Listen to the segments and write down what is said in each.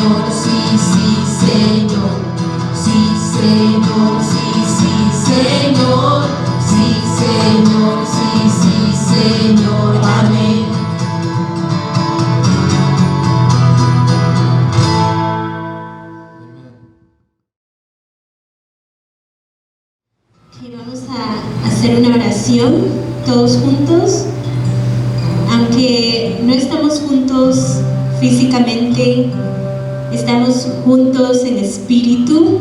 Señor, sí, sí, Señor. Sí, Señor, sí, sí, Señor. Sí, Señor, sí, sí, Señor. Amén. Y vamos a hacer una oración todos juntos. Aunque no estamos juntos físicamente, estamos juntos en espíritu.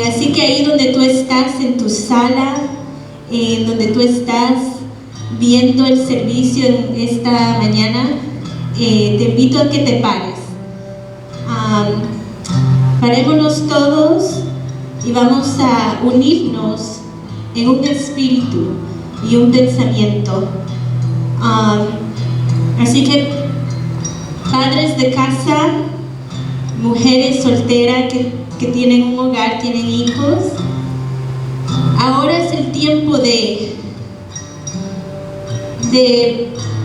Así que ahí donde tú estás, en tu sala, donde tú estás viendo el servicio en esta mañana, te invito a que te pares. Parémonos todos y vamos a unirnos en un espíritu y un pensamiento. Así que padres de casa, mujeres solteras que tienen un hogar, tienen hijos, ahora es el tiempo de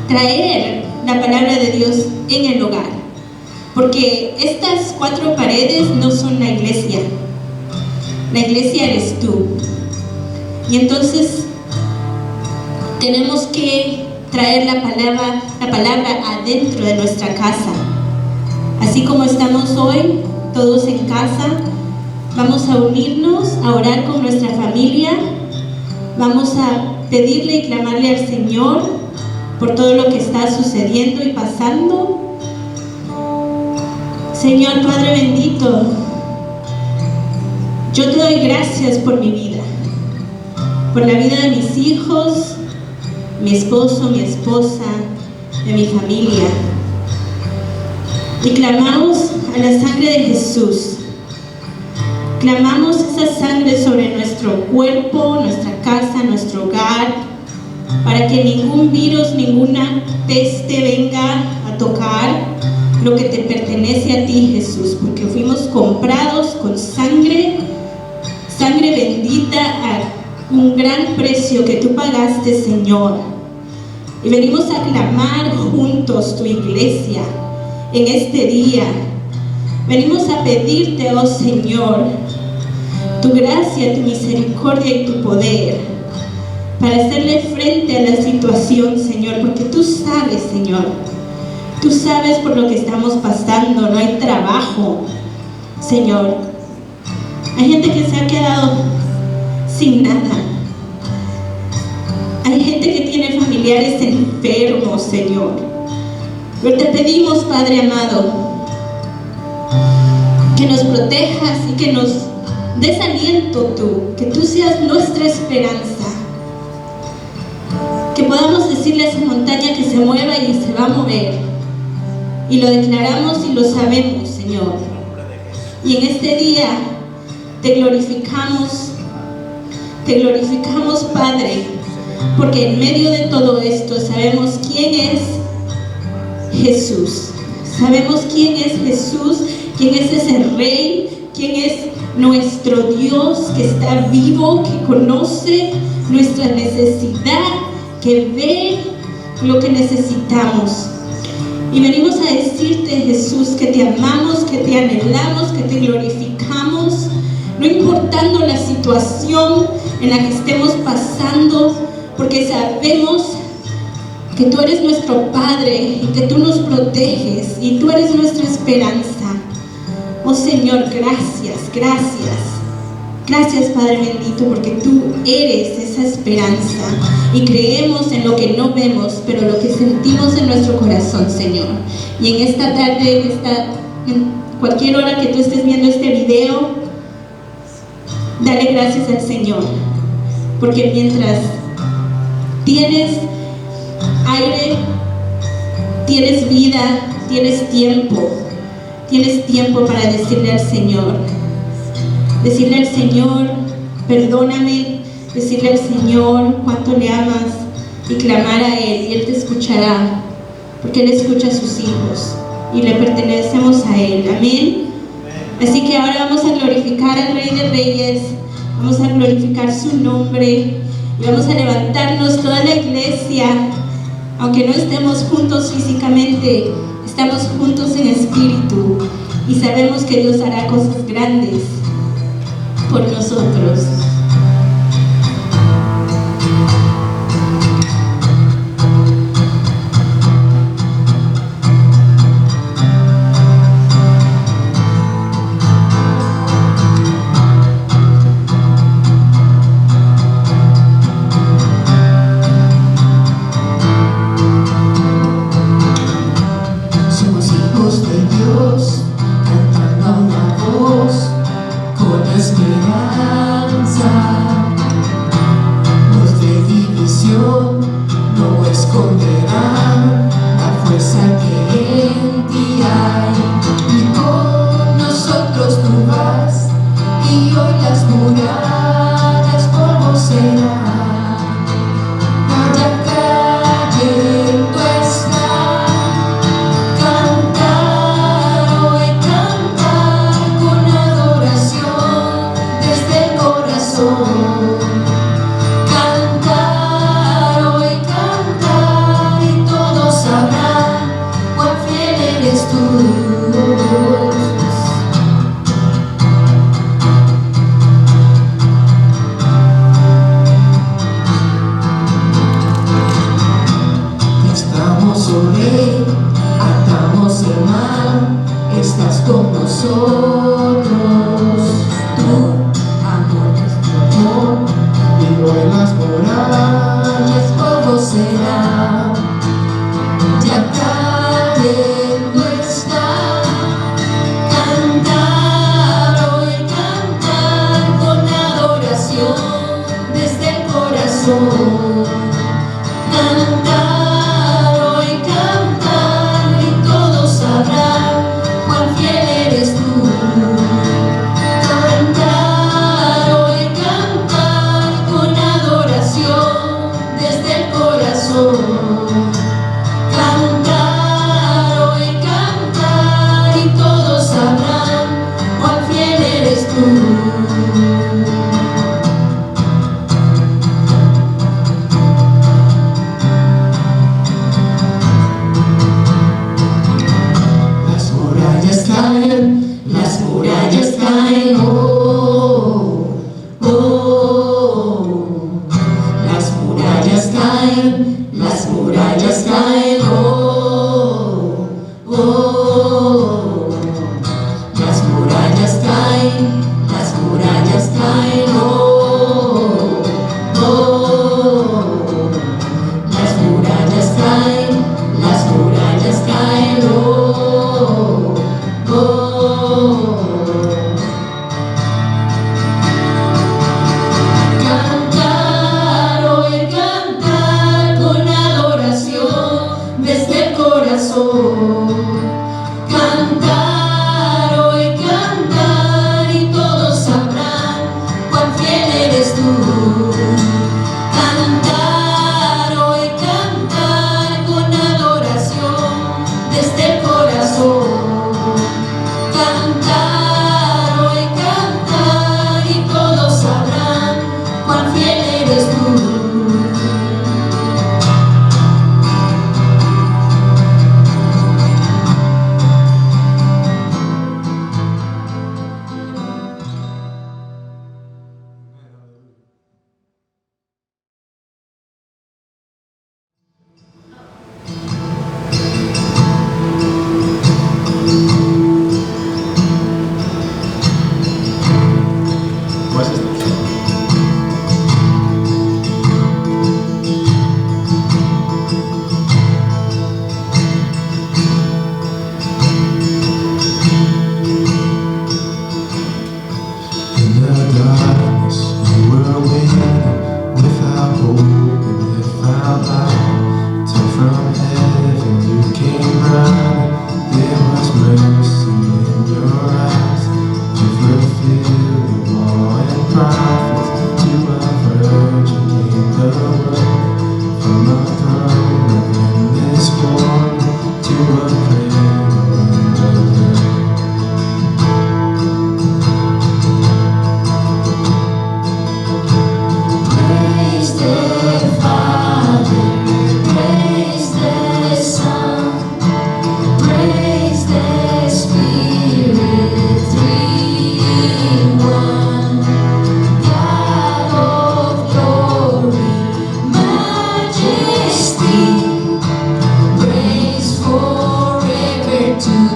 traer la palabra de Dios en el hogar, porque estas 4 paredes no son la iglesia eres tú. Y entonces tenemos que traer la palabra adentro de nuestra casa. Así como estamos hoy, todos en casa, vamos a unirnos, a orar con nuestra familia, vamos a pedirle y clamarle al Señor por todo lo que está sucediendo y pasando. Señor Padre bendito, yo te doy gracias por mi vida, por la vida de mis hijos, mi esposo, mi esposa, de mi familia. Y clamamos a la sangre de Jesús. Clamamos esa sangre sobre nuestro cuerpo, nuestra casa, nuestro hogar, para que ningún virus, ninguna peste venga a tocar lo que te pertenece a ti, Jesús, porque fuimos comprados con sangre bendita a un gran precio que tú pagaste, Señor. Y venimos a clamar juntos tu iglesia en este día. Venimos a pedirte, oh Señor, tu gracia, tu misericordia y tu poder para hacerle frente a la situación, Señor, porque tú sabes, Señor, tú sabes por lo que estamos pasando. No hay trabajo, Señor. Hay gente que se ha quedado sin nada. Hay gente que tiene familiares enfermos, Señor. Pero te pedimos, Padre amado, que nos protejas y que nos des aliento tú, que tú seas nuestra esperanza. Que podamos decirle a esa montaña que se mueva y se va a mover. Y lo declaramos y lo sabemos, Señor. Y en este día te glorificamos, Padre, porque en medio de todo esto sabemos quién es Jesús. Sabemos quién es Jesús, quién es ese Rey, quién es nuestro Dios que está vivo, que conoce nuestra necesidad, que ve lo que necesitamos. Y venimos a decirte, Jesús, que te amamos, que te anhelamos, que te glorificamos, no importando la situación en la que estemos pasando, porque sabemos que tú eres nuestro Padre y que tú nos proteges y tú eres nuestra esperanza. Oh Señor, gracias Padre bendito, porque tú eres esa esperanza y creemos en lo que no vemos, pero lo que sentimos en nuestro corazón, Señor. Y en esta tarde, en cualquier hora que tú estés viendo este video, dale gracias al Señor, porque mientras tienes aire, tienes vida, tienes tiempo para decirle al Señor, perdóname, decirle al Señor cuánto le amas y clamar a Él, y Él te escuchará, porque Él escucha a sus hijos y le pertenecemos a Él. Amén. Así que ahora vamos a glorificar al Rey de Reyes, vamos a glorificar su nombre y vamos a levantarnos toda la iglesia, aunque no estemos juntos físicamente, Estamos juntos en espíritu y sabemos que Dios hará cosas grandes por nosotros. Somos hijos de Dios, cantando a una voz con esperanza. Los de división no esconderán la fuerza que en ti hay. Y con nosotros tú vas, y hoy las murallas polvo serán. Ya cayendo están. Cantar hoy, cantar con adoración desde el corazón. Cantar hoy, cantar y todos sabrán cuán fiel eres tú.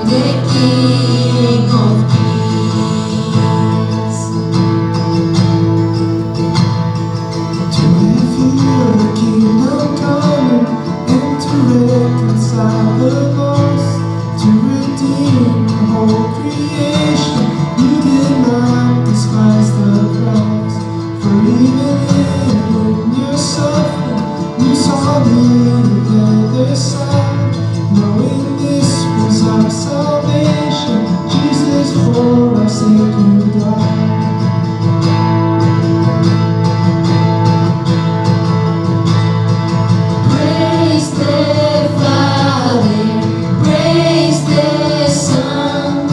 the King of Kings. To reveal the kingdom coming and to reconcile the lost, to redeem the whole creation. You did not despise the cross, for even in your suffering, you saw me on the other side, knowing this was our salvation. Jesus, for our sake you died. Praise the Father, praise the Son,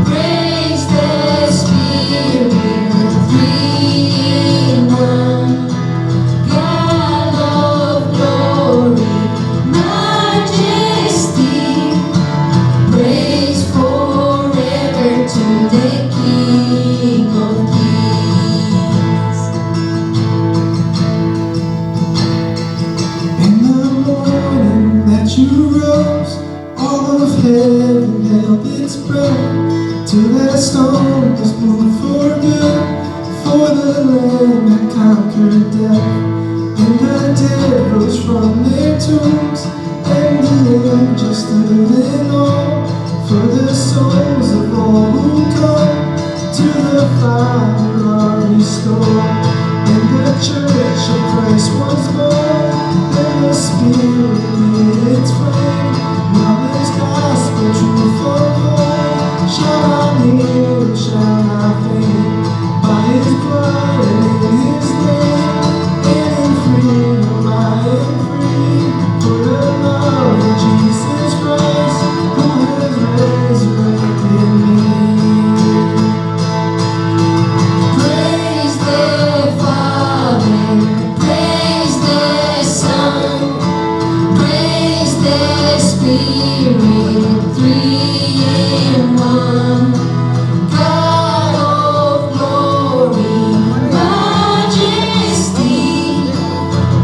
praise the Spirit, three in one. God of glory, majesty, praise forever to the King of Kings. In the morning that you rose, all of heaven held its breath, till that stone was moved for good, for the Lamb that conquered death. And the dead rose from their tombs, and the angels stood in awe, for the souls of all who come to the Father are restored. And the church of Christ was born, and the Spirit lit its flame. Now this gospel truth for all shall not hear, shall not fade. By His blood and in His name, and in freedom I am free. For the love of Jesus Christ, who has resurrected me. Praise the Father, praise the Son, praise the Spirit, three in one. God of glory, majesty,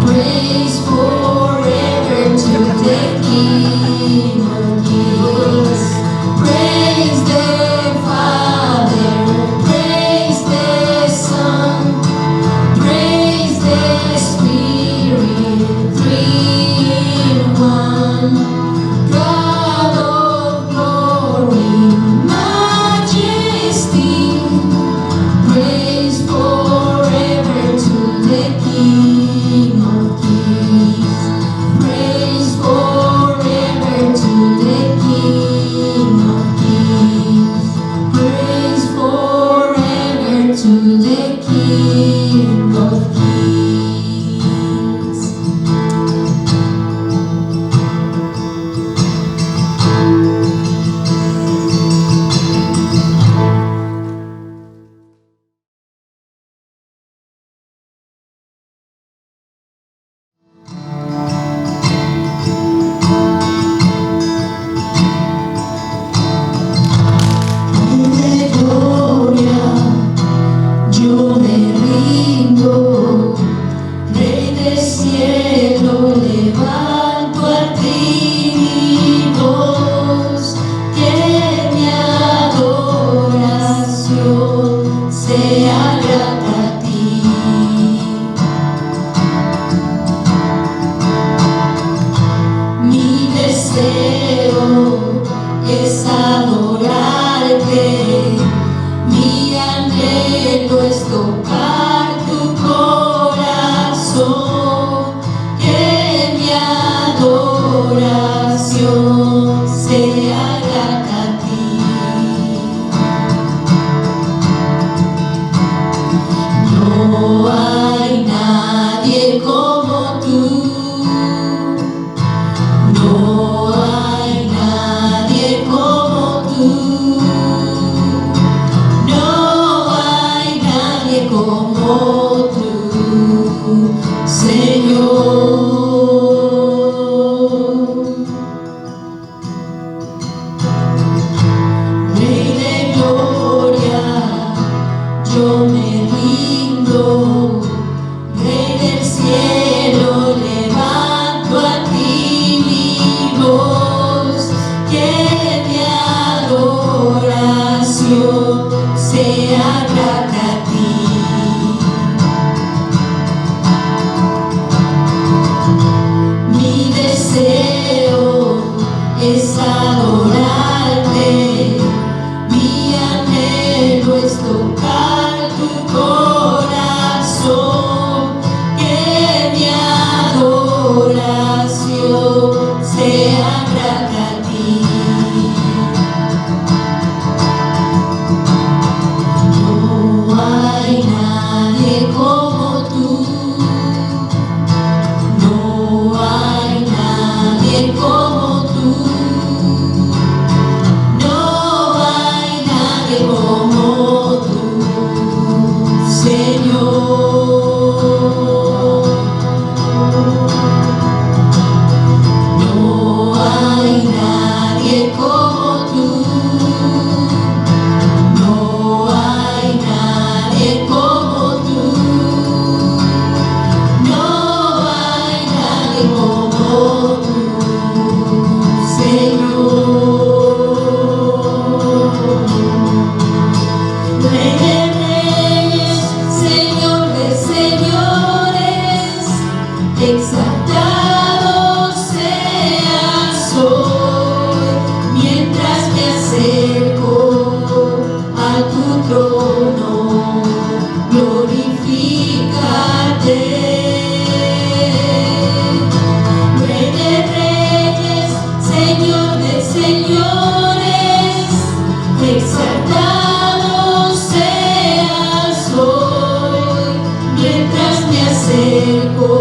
praise forever to the King of Kings. Praise the Father, praise the Son, praise the Spirit, three in one. God of glory, majesty, praise forever to the King of Kings. Praise forever to the King of Kings. Praise forever to the King of Kings. De gloria, yo me rindo, Rey del cielo, levanto a ti mi voz, que mi adoración sea grata a ti. Mi deseo es adorarte, mi anhelo es tocar tu corazón, que mi adoración sea grata a ti. No hay nadie como tú. No hay nadie como tú. No hay nadie como tú, Señor. adorarte, mi anhelo es tocar tu corazón, que mi adoración sea grata a ti. No hay nadie como tú, no hay nadie como tú, no hay nadie como tú, Señor. No hay nadie como tú, no hay nadie como tú, no hay nadie como tú, Señor. Rey de reyes, Señor de señores, exaltado seas hoy, mientras me acerco a tu trono, glorifícate. Rey de reyes, Señor de señores, exaltado seas hoy, mientras me acerco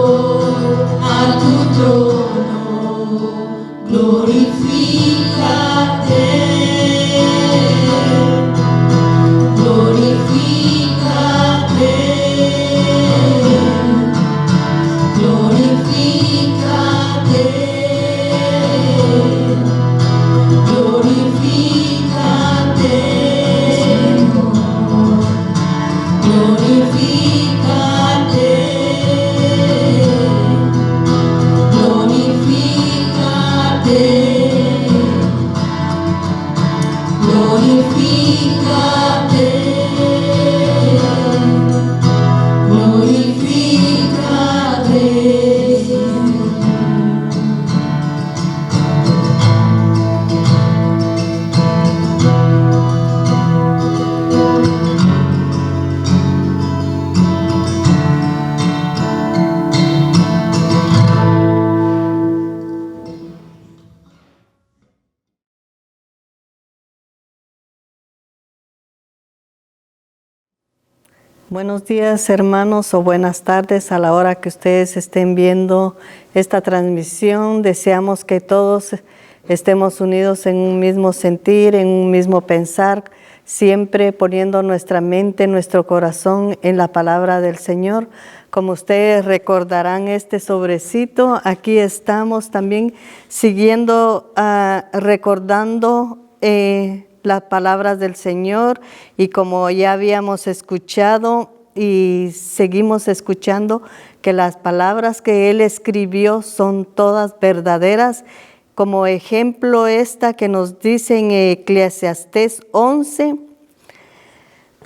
a tu trono, glorifícate, glorifícate, glorifícate, glorifícate, glorifícate, glorifícate, glorifícate, Buenos días, hermanos, o buenas tardes a la hora que ustedes estén viendo esta transmisión. Deseamos que todos estemos unidos en un mismo sentir, en un mismo pensar, siempre poniendo nuestra mente, nuestro corazón en la palabra del Señor. Como ustedes recordarán este sobrecito, aquí estamos también siguiendo, recordando las palabras del Señor, y como ya habíamos escuchado y seguimos escuchando, que las palabras que Él escribió son todas verdaderas. Como ejemplo esta que nos dice en Eclesiastés 11,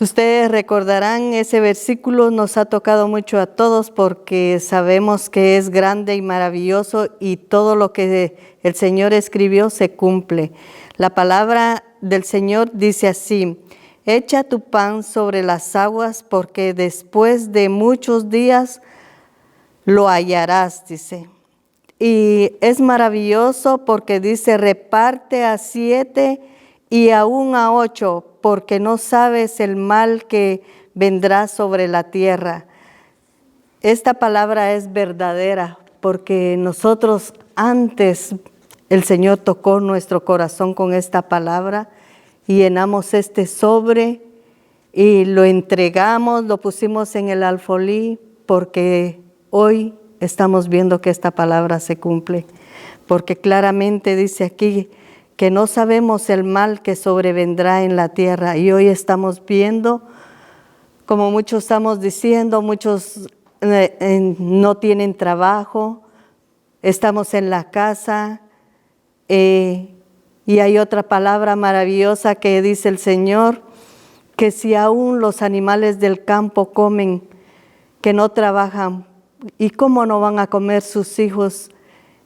ustedes recordarán, ese versículo nos ha tocado mucho a todos porque sabemos que es grande y maravilloso, y todo lo que el Señor escribió se cumple. La palabra del Señor dice así: echa tu pan sobre las aguas, porque después de muchos días lo hallarás, dice. Y es maravilloso porque dice: reparte a 7 y aún a 8, porque no sabes el mal que vendrá sobre la tierra. Esta palabra es verdadera porque nosotros antes, el Señor tocó nuestro corazón con esta palabra y llenamos este sobre y lo entregamos, lo pusimos en el alfolí, porque hoy estamos viendo que esta palabra se cumple. Porque claramente dice aquí que no sabemos el mal que sobrevendrá en la tierra, y hoy estamos viendo, como muchos estamos diciendo, muchos no tienen trabajo, estamos en la casa. Y hay otra palabra maravillosa que dice el Señor, que si aún los animales del campo comen, que no trabajan, ¿y cómo no van a comer sus hijos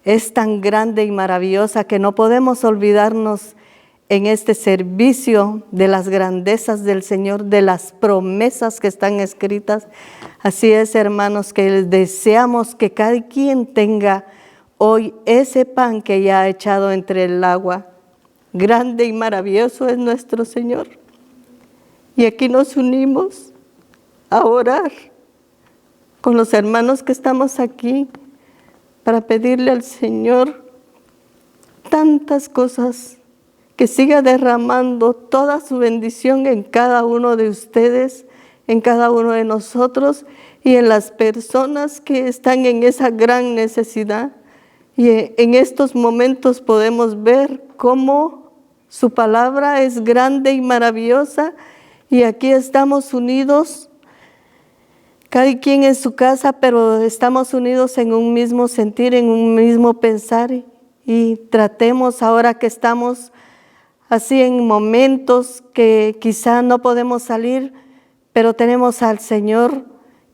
es tan grande y maravillosa que no podemos olvidarnos en este servicio de las grandezas del Señor, de las promesas que están escritas. Así es, hermanos, que deseamos que cada quien tenga hoy ese pan que ya ha echado entre el agua. Grande y maravilloso es nuestro Señor. Y aquí nos unimos a orar con los hermanos que estamos aquí para pedirle al Señor tantas cosas, que siga derramando toda su bendición en cada uno de ustedes, en cada uno de nosotros y en las personas que están en esa gran necesidad. Y en estos momentos podemos ver cómo su palabra es grande y maravillosa, y aquí estamos unidos, cada quien en su casa, pero estamos unidos en un mismo sentir, en un mismo pensar, y tratemos ahora que estamos así en momentos que quizá no podemos salir, pero tenemos al Señor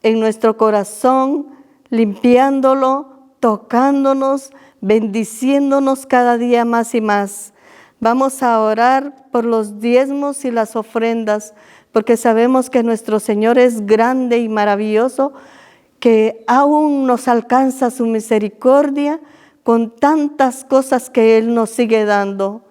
en nuestro corazón, limpiándolo, tocándonos, bendiciéndonos cada día más y más. Vamos a orar por los diezmos y las ofrendas, porque sabemos que nuestro Señor es grande y maravilloso, que aún nos alcanza su misericordia con tantas cosas que Él nos sigue dando.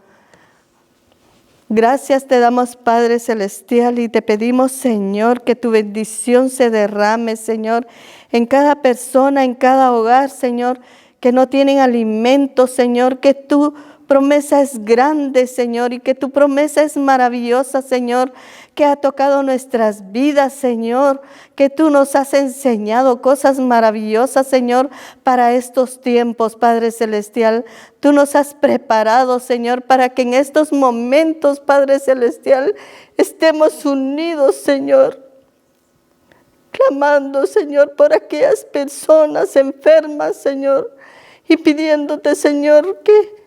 Gracias te damos, Padre Celestial, y te pedimos, Señor, que tu bendición se derrame, Señor, en cada persona, en cada hogar, Señor, que no tienen alimento, Señor, que tu promesa es grande, Señor, y que tu promesa es maravillosa, Señor, que ha tocado nuestras vidas, Señor, que tú nos has enseñado cosas maravillosas, Señor, para estos tiempos, Padre Celestial. Tú nos has preparado, Señor, para que en estos momentos, Padre Celestial, estemos unidos, Señor, clamando, Señor, por aquellas personas enfermas, Señor, y pidiéndote, Señor, que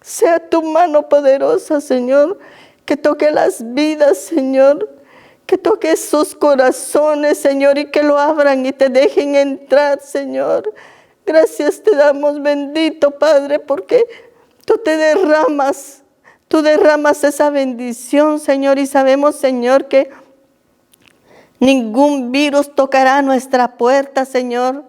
sea tu mano poderosa, Señor, que toque las vidas, Señor, que toque sus corazones, Señor, y que lo abran y te dejen entrar, Señor. Gracias te damos, bendito Padre, porque tú derramas esa bendición, Señor, y sabemos, Señor, que ningún virus tocará nuestra puerta, Señor,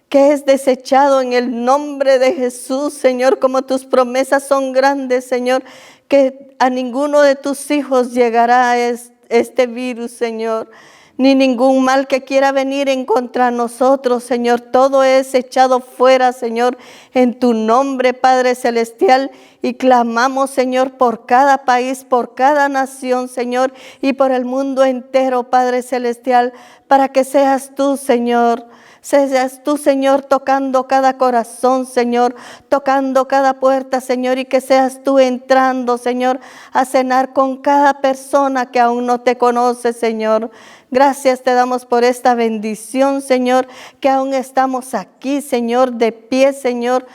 que es desechado en el nombre de Jesús, Señor, como tus promesas son grandes, Señor, que a ninguno de tus hijos llegará este virus, Señor, ni ningún mal que quiera venir en contra de nosotros, Señor. Todo es echado fuera, Señor, en tu nombre, Padre Celestial, y clamamos, Señor, por cada país, por cada nación, Señor, y por el mundo entero, Padre Celestial, para que seas tú, Señor, tocando cada corazón, Señor, tocando cada puerta, Señor, y que seas tú entrando, Señor, a cenar con cada persona que aún no te conoce, Señor. Gracias te damos por esta bendición, Señor, que aún estamos aquí, Señor, de pie, Señor,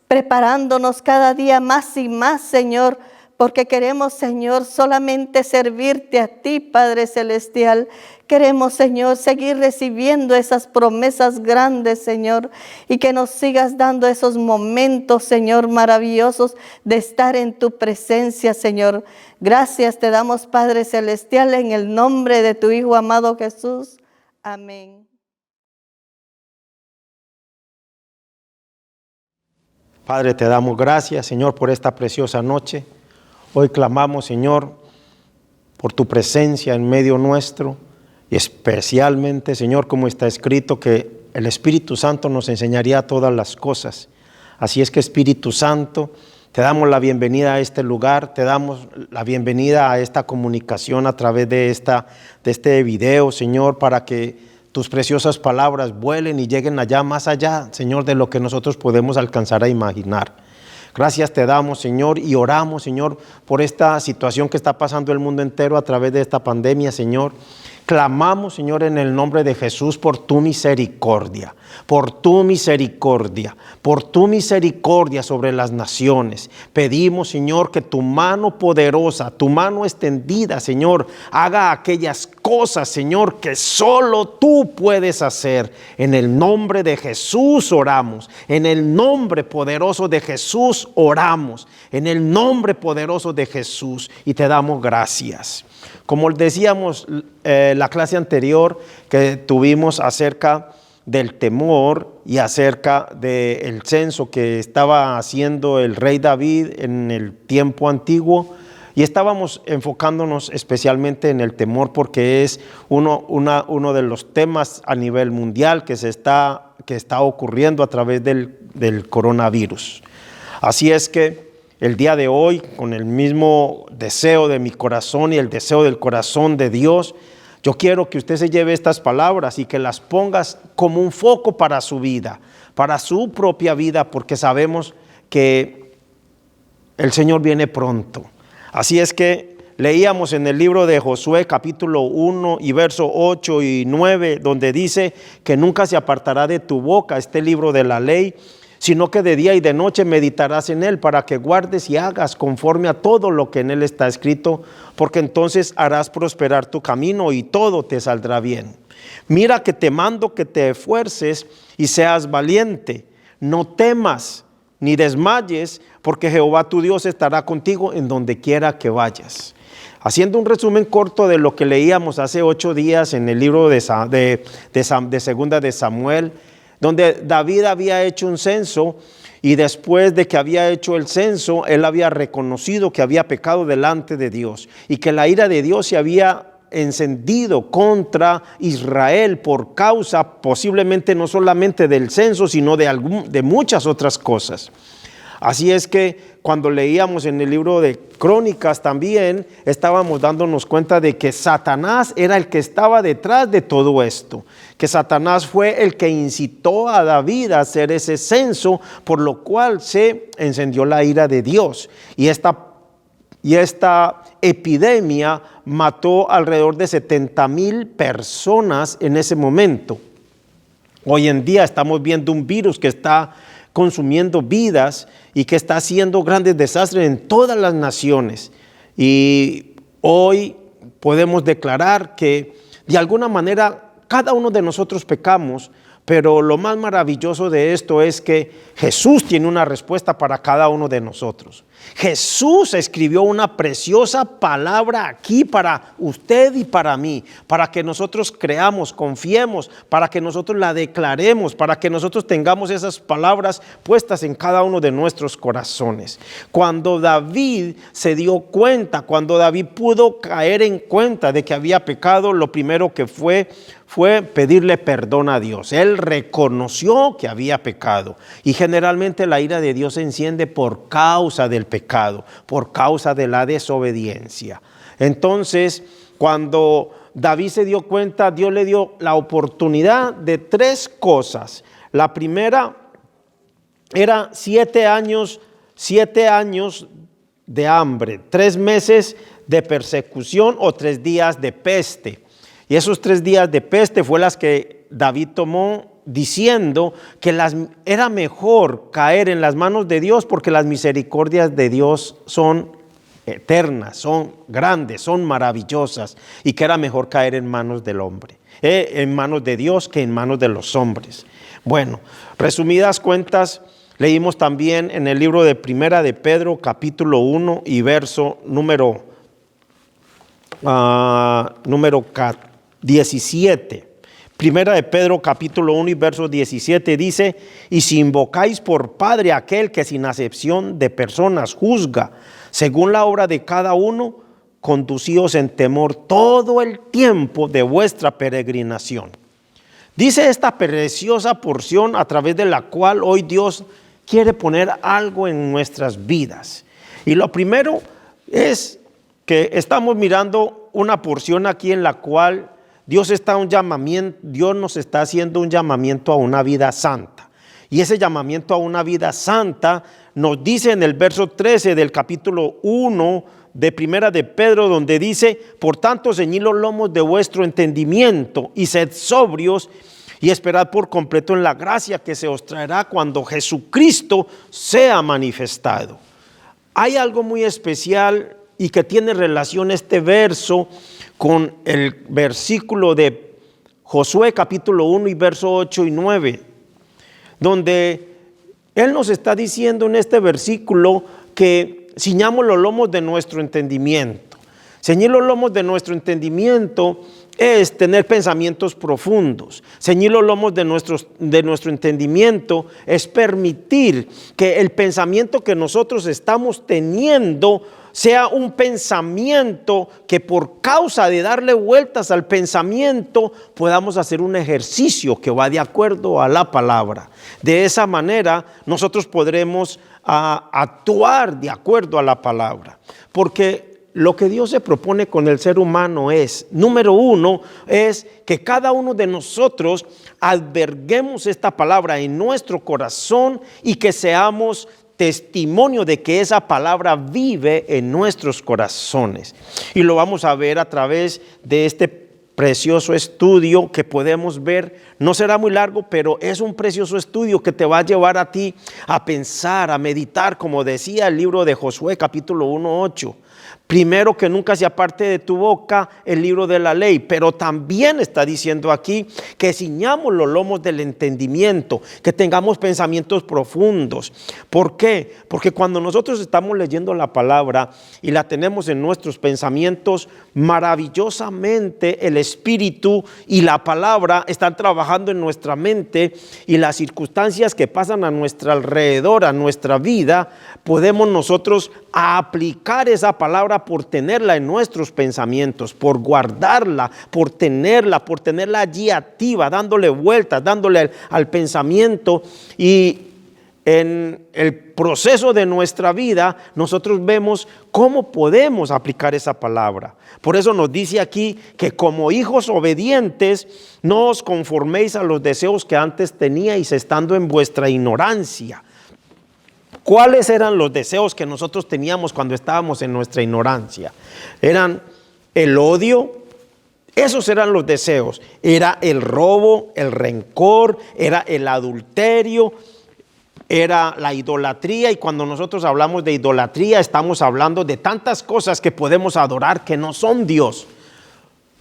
preparándonos cada día más y más, Señor, porque queremos, Señor, solamente servirte a ti, Padre Celestial. Queremos, Señor, seguir recibiendo esas promesas grandes, Señor, y que nos sigas dando esos momentos, Señor, maravillosos de estar en tu presencia, Señor. Gracias te damos, Padre Celestial, en el nombre de tu Hijo amado Jesús. Amén. Padre, te damos gracias, Señor, por esta preciosa noche. Hoy clamamos, Señor, por tu presencia en medio nuestro, y especialmente, Señor, como está escrito, que el Espíritu Santo nos enseñaría todas las cosas. Así es que, Espíritu Santo, te damos la bienvenida a este lugar, te damos la bienvenida a esta comunicación a través de este video, Señor, para que tus preciosas palabras vuelen y lleguen allá, más allá, Señor, de lo que nosotros podemos alcanzar a imaginar. Gracias te damos, Señor, y oramos, Señor, por esta situación que está pasando el mundo entero a través de esta pandemia, Señor. Clamamos, Señor, en el nombre de Jesús por tu misericordia, por tu misericordia, por tu misericordia sobre las naciones. Pedimos, Señor, que tu mano poderosa, tu mano extendida, Señor, haga aquellas cosas, Señor, que solo tú puedes hacer. En el nombre de Jesús oramos, en el nombre poderoso de Jesús oramos, en el nombre poderoso de Jesús, y te damos gracias. Como decíamos la clase anterior que tuvimos acerca del temor y acerca del censo que estaba haciendo el rey David en el tiempo antiguo, y estábamos enfocándonos especialmente en el temor porque es uno de los temas a nivel mundial que está ocurriendo a través del coronavirus. Así es que el día de hoy, con el mismo deseo de mi corazón y el deseo del corazón de Dios, yo quiero que usted se lleve estas palabras y que las pongas como un foco para su vida, para su propia vida, porque sabemos que el Señor viene pronto. Así es que leíamos en el libro de Josué capítulo 1 y verso 8 y 9, donde dice que nunca se apartará de tu boca este libro de la ley, sino que de día y de noche meditarás en él, para que guardes y hagas conforme a todo lo que en él está escrito, porque entonces harás prosperar tu camino y todo te saldrá bien. Mira que te mando que te esfuerces y seas valiente, no temas ni desmayes, porque Jehová tu Dios estará contigo en donde quiera que vayas. Haciendo un resumen corto de lo que leíamos hace 8 días en el libro de Segunda de Samuel, donde David había hecho un censo, y después de que había hecho el censo, él había reconocido que había pecado delante de Dios y que la ira de Dios se había encendido contra Israel por causa posiblemente no solamente del censo, sino de muchas otras cosas. Así es que cuando leíamos en el libro de Crónicas también estábamos dándonos cuenta de que Satanás era el que estaba detrás de todo esto, que Satanás fue el que incitó a David a hacer ese censo, por lo cual se encendió la ira de Dios, y esta epidemia mató alrededor de 70,000 personas en ese momento. Hoy en día estamos viendo un virus que está consumiendo vidas y que está haciendo grandes desastres en todas las naciones. Y hoy podemos declarar que de alguna manera cada uno de nosotros pecamos, pero lo más maravilloso de esto es que Jesús tiene una respuesta para cada uno de nosotros. Jesús escribió una preciosa palabra aquí para usted y para mí, para que nosotros creamos, confiemos, para que nosotros la declaremos, para que nosotros tengamos esas palabras puestas en cada uno de nuestros corazones. Cuando David se dio cuenta, cuando David pudo caer en cuenta de que había pecado, lo primero que fue pedirle perdón a Dios. Él reconoció que había pecado, y generalmente la ira de Dios se enciende por causa del pecado, por causa de la desobediencia. Entonces, cuando David se dio cuenta, Dios le dio la oportunidad de 3 cosas. La primera era 7 años de hambre, 3 meses de persecución o 3 días de peste. Y esos 3 días de peste fue las que David tomó diciendo que era mejor caer en las manos de Dios, porque las misericordias de Dios son eternas, son grandes, son maravillosas, y que era mejor caer en manos del hombre, en manos de Dios, que en manos de los hombres. Bueno, resumidas cuentas, leímos también en el libro de Primera de Pedro, capítulo 1 y verso número 17. Primera de Pedro capítulo 1 y verso 17 dice: y si invocáis por Padre a aquel que sin acepción de personas juzga según la obra de cada uno, conducíos en temor todo el tiempo de vuestra peregrinación. Dice esta preciosa porción a través de la cual hoy Dios quiere poner algo en nuestras vidas. Y lo primero es que estamos mirando una porción aquí en la cual Dios nos está haciendo un llamamiento a una vida santa. Y ese llamamiento a una vida santa nos dice en el verso 13 del capítulo 1 de Primera de Pedro, donde dice: por tanto, ceñid los lomos de vuestro entendimiento y sed sobrios y esperad por completo en la gracia que se os traerá cuando Jesucristo sea manifestado. Hay algo muy especial y que tiene relación este verso con el versículo de Josué capítulo 1 y verso 8 y 9, donde él nos está diciendo en este versículo que ciñamos los lomos de nuestro entendimiento. Ceñir los lomos de nuestro entendimiento es tener pensamientos profundos. Ceñir los lomos de nuestro entendimiento es permitir que el pensamiento que nosotros estamos teniendo sea un pensamiento que, por causa de darle vueltas al pensamiento, podamos hacer un ejercicio que va de acuerdo a la palabra. De esa manera nosotros podremos actuar de acuerdo a la palabra, porque lo que Dios se propone con el ser humano es, número uno, es que cada uno de nosotros alberguemos esta palabra en nuestro corazón y que seamos testimonio de que esa palabra vive en nuestros corazones. Y lo vamos a ver a través de este precioso estudio que podemos ver. No será muy largo, pero es un precioso estudio que te va a llevar a ti a pensar, a meditar, como decía el libro de Josué capítulo 1:8. Primero, que nunca se aparte de tu boca el libro de la ley, pero también está diciendo aquí que ciñamos los lomos del entendimiento, que tengamos pensamientos profundos. ¿Por qué? Porque cuando nosotros estamos leyendo la palabra y la tenemos en nuestros pensamientos, maravillosamente el Espíritu y la palabra están trabajando en nuestra mente, y las circunstancias que pasan a nuestro alrededor, a nuestra vida, podemos nosotros aplicar esa palabra por tenerla en nuestros pensamientos, por guardarla, por tenerla allí activa, dándole vueltas, dándole al pensamiento. Y en el proceso de nuestra vida nosotros vemos cómo podemos aplicar esa palabra. Por eso nos dice aquí que como hijos obedientes no os conforméis a los deseos que antes teníais estando en vuestra ignorancia. ¿Cuáles eran los deseos que nosotros teníamos cuando estábamos en nuestra ignorancia? Eran el odio. Esos eran los deseos. Era el robo, el rencor, era el adulterio, era la idolatría. Y cuando nosotros hablamos de idolatría, estamos hablando de tantas cosas que podemos adorar que no son Dios.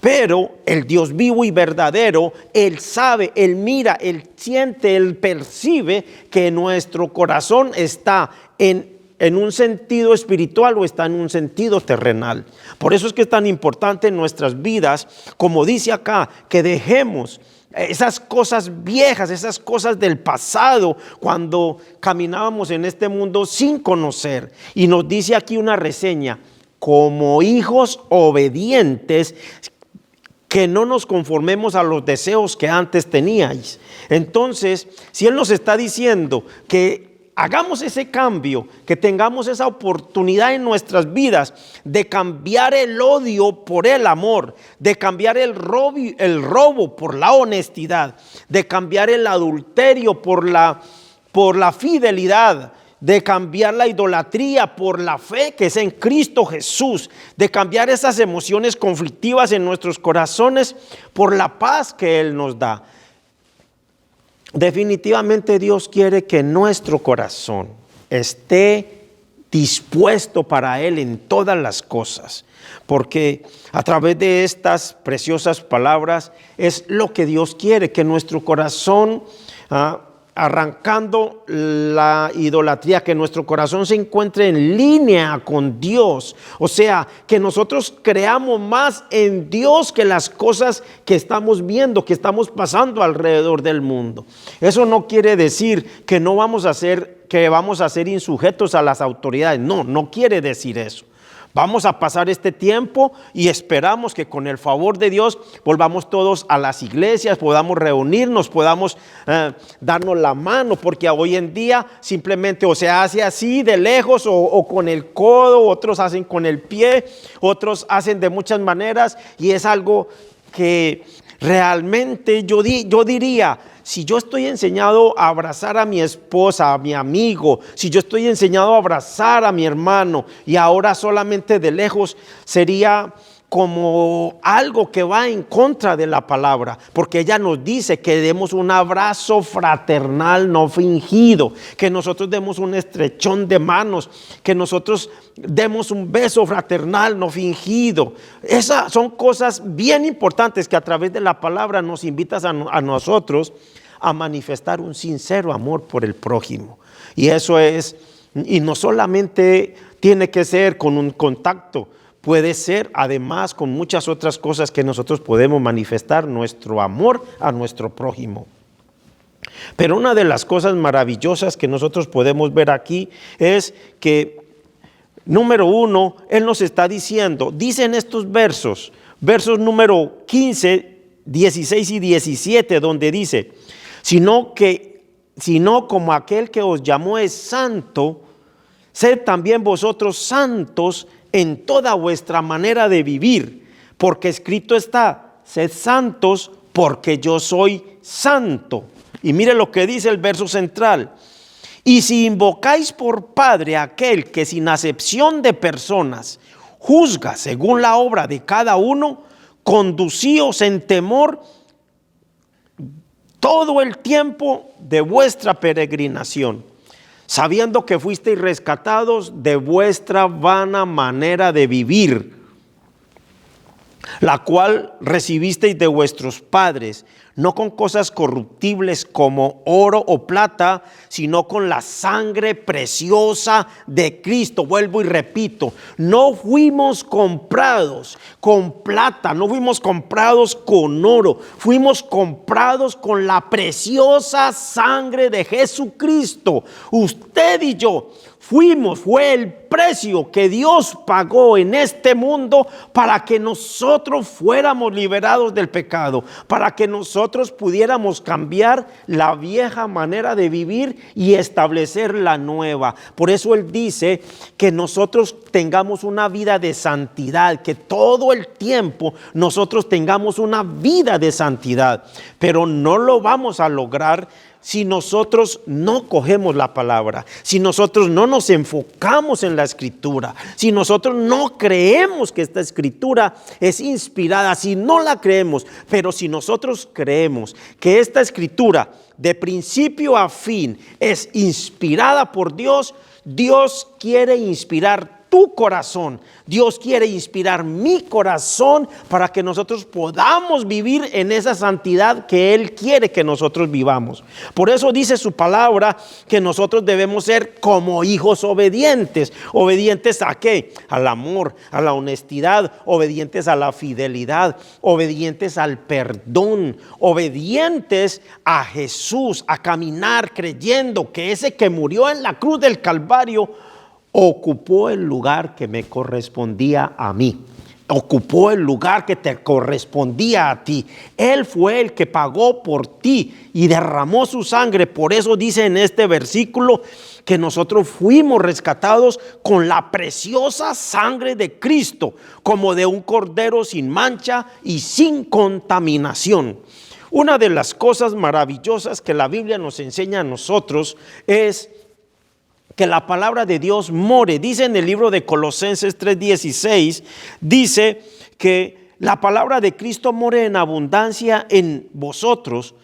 Pero el Dios vivo y verdadero, Él sabe, Él mira, Él siente, Él percibe que nuestro corazón está en un sentido espiritual o está en un sentido terrenal. Por eso es que es tan importante en nuestras vidas, como dice acá, que dejemos esas cosas viejas, esas cosas del pasado, cuando caminábamos en este mundo sin conocer. Y nos dice aquí una reseña: como hijos obedientes, que no nos conformemos a los deseos que antes teníais. Entonces, si Él nos está diciendo que hagamos ese cambio, que tengamos esa oportunidad en nuestras vidas de cambiar el odio por el amor, de cambiar el robo por la honestidad, de cambiar el adulterio por la fidelidad, de cambiar la idolatría por la fe que es en Cristo Jesús, de cambiar esas emociones conflictivas en nuestros corazones por la paz que Él nos da. Definitivamente Dios quiere que nuestro corazón esté dispuesto para Él en todas las cosas, porque a través de estas preciosas palabras es lo que Dios quiere, que nuestro corazón, arrancando la idolatría, que nuestro corazón se encuentre en línea con Dios. O sea, que nosotros creamos más en Dios que las cosas que estamos viendo, que estamos pasando alrededor del mundo. Eso no quiere decir que vamos a ser insujetos a las autoridades. No quiere decir eso. Vamos a pasar este tiempo y esperamos que con el favor de Dios volvamos todos a las iglesias, podamos reunirnos, podamos darnos la mano, porque hoy en día simplemente o se hace así de lejos o con el codo, otros hacen con el pie, otros hacen de muchas maneras, y es algo que Realmente yo diría, si yo estoy enseñado a abrazar a mi esposa, a mi amigo, si yo estoy enseñado a abrazar a mi hermano y ahora solamente de lejos, sería como algo que va en contra de la palabra, porque ella nos dice que demos un abrazo fraternal no fingido, que nosotros demos un estrechón de manos, que nosotros demos un beso fraternal no fingido. Esas son cosas bien importantes que a través de la palabra nos invitas a nosotros a manifestar un sincero amor por el prójimo. Y eso es, y no solamente tiene que ser con un contacto, puede ser además con muchas otras cosas que nosotros podemos manifestar nuestro amor a nuestro prójimo. Pero una de las cosas maravillosas que nosotros podemos ver aquí es que, número uno, Él nos está diciendo, dice en estos versos número 15, 16 y 17, donde dice, sino como aquel que os llamó es santo, sed también vosotros santos en toda vuestra manera de vivir, porque escrito está, sed santos porque yo soy santo. Y mire lo que dice el verso central, y si invocáis por Padre a aquel que sin acepción de personas juzga según la obra de cada uno, conducíos en temor todo el tiempo de vuestra peregrinación, sabiendo que fuisteis rescatados de vuestra vana manera de vivir, la cual recibisteis de vuestros padres, no con cosas corruptibles como oro o plata, sino con la sangre preciosa de Cristo. Vuelvo y repito, no fuimos comprados con plata, no fuimos comprados con oro, fuimos comprados con la preciosa sangre de Jesucristo. Usted y yo fue el precio que Dios pagó en este mundo para que nosotros fuéramos liberados del pecado, para que nosotros pudiéramos cambiar la vieja manera de vivir y establecer la nueva. Por eso Él dice que nosotros tengamos una vida de santidad, que todo el tiempo nosotros tengamos una vida de santidad, pero no lo vamos a lograr si nosotros no cogemos la palabra, si nosotros no nos enfocamos en la escritura, si nosotros no creemos que esta escritura es inspirada, si no la creemos, pero si nosotros creemos que esta escritura de principio a fin es inspirada por Dios, Dios quiere inspirar tu corazón, Dios quiere inspirar mi corazón para que nosotros podamos vivir en esa santidad que Él quiere que nosotros vivamos. Por eso dice su palabra que nosotros debemos ser como hijos obedientes. ¿Obedientes a qué? Al amor, a la honestidad, obedientes a la fidelidad, obedientes al perdón, obedientes a Jesús, a caminar creyendo que ese que murió en la cruz del Calvario ocupó el lugar que me correspondía a mí, ocupó el lugar que te correspondía a ti. Él fue el que pagó por ti y derramó su sangre. Por eso dice en este versículo que nosotros fuimos rescatados con la preciosa sangre de Cristo, como de un cordero sin mancha y sin contaminación. Una de las cosas maravillosas que la Biblia nos enseña a nosotros es que la palabra de Dios more. Dice en el libro de Colosenses 3:16, dice que la palabra de Cristo more en abundancia en vosotros.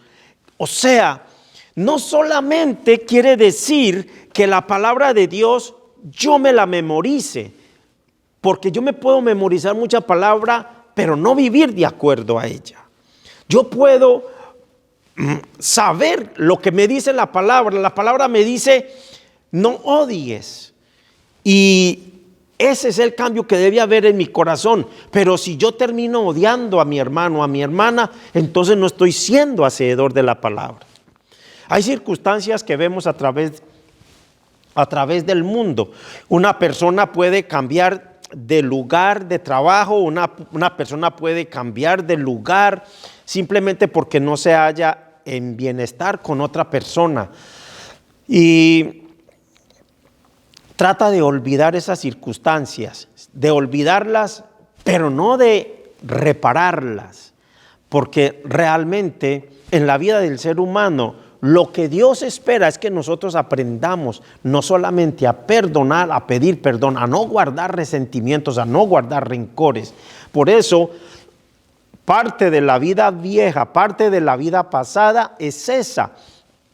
O sea, no solamente quiere decir que la palabra de Dios yo me la memorice, porque yo me puedo memorizar mucha palabra, pero no vivir de acuerdo a ella. Yo puedo saber lo que me dice la palabra me dice no odies, y ese es el cambio que debe haber en mi corazón. Pero si yo termino odiando a mi hermano, a mi hermana, entonces no estoy siendo hacedor de la palabra. Hay circunstancias que vemos a través del mundo. Una persona puede cambiar de lugar de trabajo, una persona puede cambiar de lugar simplemente porque no se halla en bienestar con otra persona, y trata de olvidar esas circunstancias, de olvidarlas, pero no de repararlas. porque realmente en la vida del ser humano lo que Dios espera es que nosotros aprendamos no solamente a perdonar, a pedir perdón, a no guardar resentimientos, a no guardar rencores. Por eso, parte de la vida vieja, parte de la vida pasada es esa,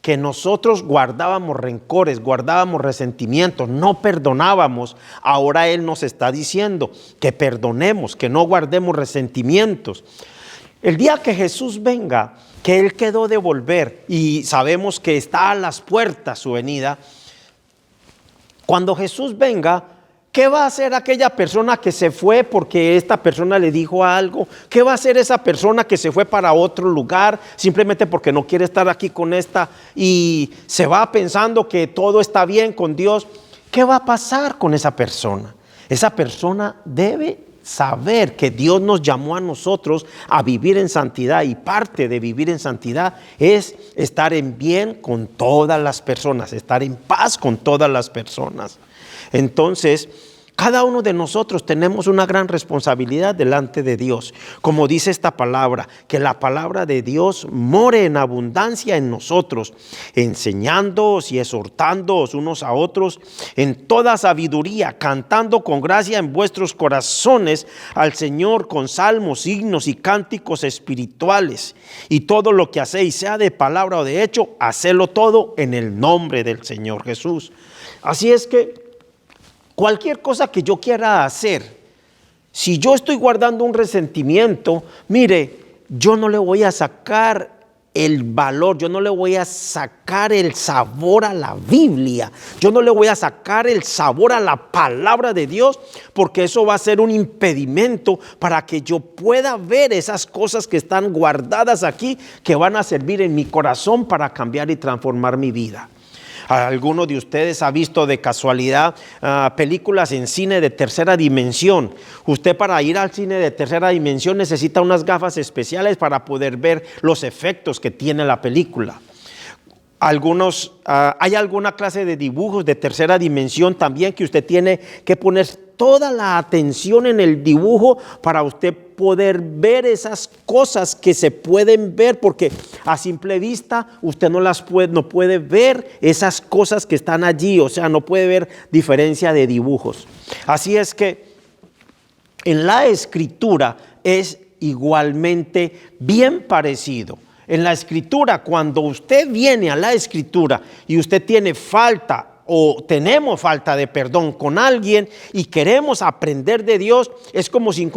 que nosotros guardábamos rencores, guardábamos resentimientos, no perdonábamos. Ahora Él nos está diciendo que perdonemos, que no guardemos resentimientos. El día que Jesús venga, que Él quedó de volver y sabemos que está a las puertas su venida, cuando Jesús venga, ¿qué va a hacer aquella persona que se fue porque esta persona le dijo algo? ¿Qué va a hacer esa persona que se fue para otro lugar simplemente porque no quiere estar aquí con esta y se va pensando que todo está bien con Dios? ¿Qué va a pasar con esa persona? Esa persona debe saber que Dios nos llamó a nosotros a vivir en santidad, y parte de vivir en santidad es estar en bien con todas las personas, estar en paz con todas las personas. Entonces, cada uno de nosotros tenemos una gran responsabilidad delante de Dios. Como dice esta palabra, que la palabra de Dios more en abundancia en nosotros, enseñándoos y exhortándoos unos a otros en toda sabiduría, cantando con gracia en vuestros corazones al Señor con salmos, himnos y cánticos espirituales. Y todo lo que hacéis, sea de palabra o de hecho, hacedlo todo en el nombre del Señor Jesús. Así es que cualquier cosa que yo quiera hacer, si yo estoy guardando un resentimiento, mire, yo no le voy a sacar el valor, yo no le voy a sacar el sabor a la Biblia, yo no le voy a sacar el sabor a la palabra de Dios, porque eso va a ser un impedimento para que yo pueda ver esas cosas que están guardadas aquí, que van a servir en mi corazón para cambiar y transformar mi vida. ¿Alguno de ustedes ha visto de casualidad películas en cine de tercera dimensión? Usted, para ir al cine de tercera dimensión, necesita unas gafas especiales para poder ver los efectos que tiene la película. Hay alguna clase de dibujos de tercera dimensión también que usted tiene que poner toda la atención en el dibujo para usted poder ver esas cosas que se pueden ver, porque a simple vista usted no puede ver esas cosas que están allí, o sea, no puede ver diferencia de dibujos. Así es que en la Escritura es igualmente bien parecido. En la Escritura, cuando usted viene a la Escritura y usted tiene falta o tenemos falta de perdón con alguien y queremos aprender de Dios, es como si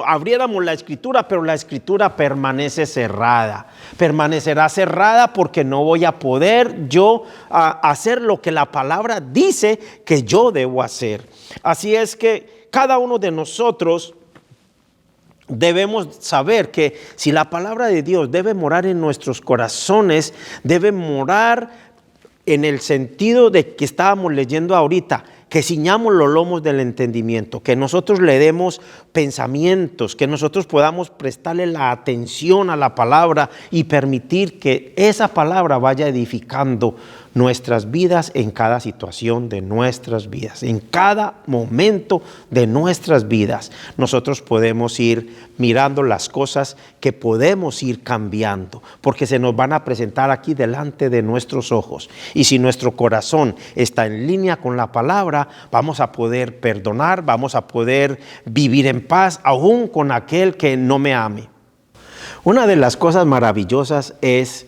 abriéramos la Escritura, pero la Escritura permanece cerrada. Permanecerá cerrada porque no voy a poder yo hacer lo que la palabra dice que yo debo hacer. Así es que cada uno de nosotros debemos saber que si la palabra de Dios debe morar en nuestros corazones, debe morar en el sentido de que estábamos leyendo ahorita, que ciñamos los lomos del entendimiento, que nosotros le demos pensamientos, que nosotros podamos prestarle la atención a la palabra y permitir que esa palabra vaya edificando nuestras vidas en cada situación de nuestras vidas, en cada momento de nuestras vidas. Nosotros podemos ir mirando las cosas que podemos ir cambiando, porque se nos van a presentar aquí delante de nuestros ojos. Y si nuestro corazón está en línea con la palabra, vamos a poder perdonar, vamos a poder vivir en paz, aún con aquel que no me ame. Una de las cosas maravillosas es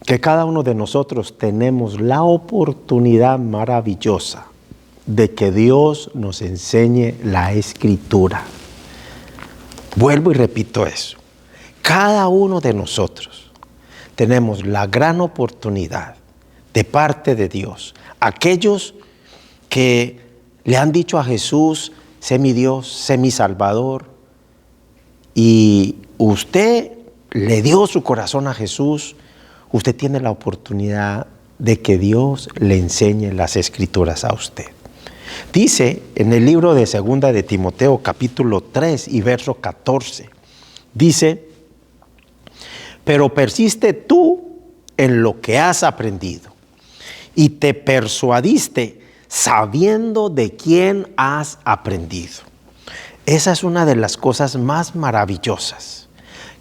que cada uno de nosotros tenemos la oportunidad maravillosa de que Dios nos enseñe la Escritura. Vuelvo y repito eso. Cada uno de nosotros tenemos la gran oportunidad de parte de Dios. Aquellos que le han dicho a Jesús, sé mi Dios, sé mi Salvador, y usted le dio su corazón a Jesús, usted tiene la oportunidad de que Dios le enseñe las Escrituras a usted. Dice en el libro de 2 de Timoteo, capítulo 3 y verso 14, dice: pero persiste tú en lo que has aprendido y te persuadiste sabiendo de quién has aprendido. Esa es una de las cosas más maravillosas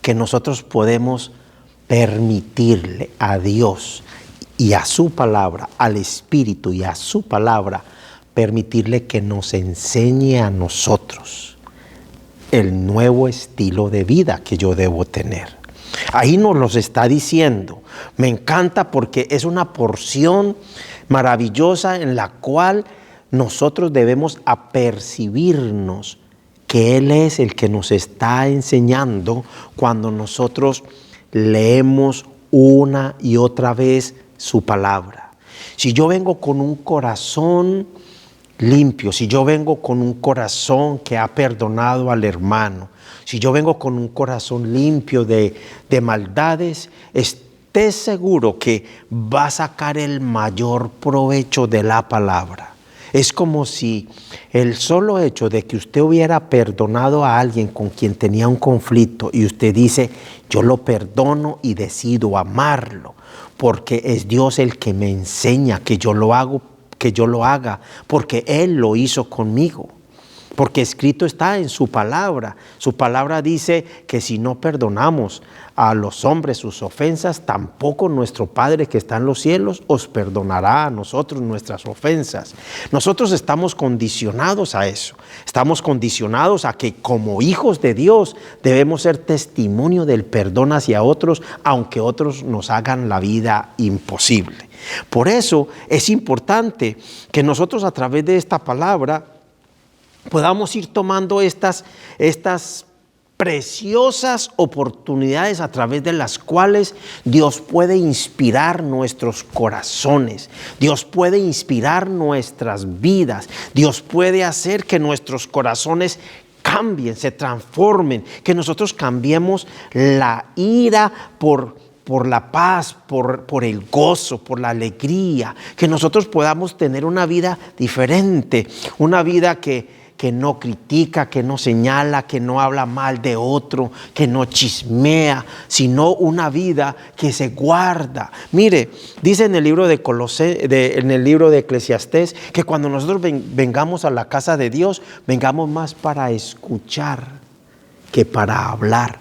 que nosotros podemos permitirle a Dios y a su palabra, al Espíritu y a su palabra, permitirle que nos enseñe a nosotros el nuevo estilo de vida que yo debo tener. Ahí nos los está diciendo. Me encanta porque es una porción maravillosa en la cual nosotros debemos apercibirnos que Él es el que nos está enseñando cuando nosotros leemos una y otra vez su palabra. Si yo vengo con un corazón limpio, si yo vengo con un corazón que ha perdonado al hermano, si yo vengo con un corazón limpio de maldades, esté seguro que va a sacar el mayor provecho de la palabra. Es como si el solo hecho de que usted hubiera perdonado a alguien con quien tenía un conflicto y usted dice, yo lo perdono y decido amarlo, porque es Dios el que me enseña que yo lo haga, porque Él lo hizo conmigo. Porque escrito está en su palabra. Su palabra dice que si no perdonamos a los hombres sus ofensas, tampoco nuestro Padre que está en los cielos os perdonará a nosotros nuestras ofensas. Nosotros estamos condicionados a eso. Estamos condicionados a que como hijos de Dios debemos ser testimonio del perdón hacia otros, aunque otros nos hagan la vida imposible. Por eso es importante que nosotros a través de esta palabra podamos ir tomando estas preciosas oportunidades a través de las cuales Dios puede inspirar nuestros corazones, Dios puede inspirar nuestras vidas, Dios puede hacer que nuestros corazones cambien, se transformen, que nosotros cambiemos la ira por la paz, por el gozo, por la alegría, que nosotros podamos tener una vida diferente, una vida que no critica, que no señala, que no habla mal de otro, que no chismea, sino una vida que se guarda. Mire, dice en el libro en el libro de Eclesiastés que cuando nosotros vengamos a la casa de Dios, vengamos más para escuchar que para hablar.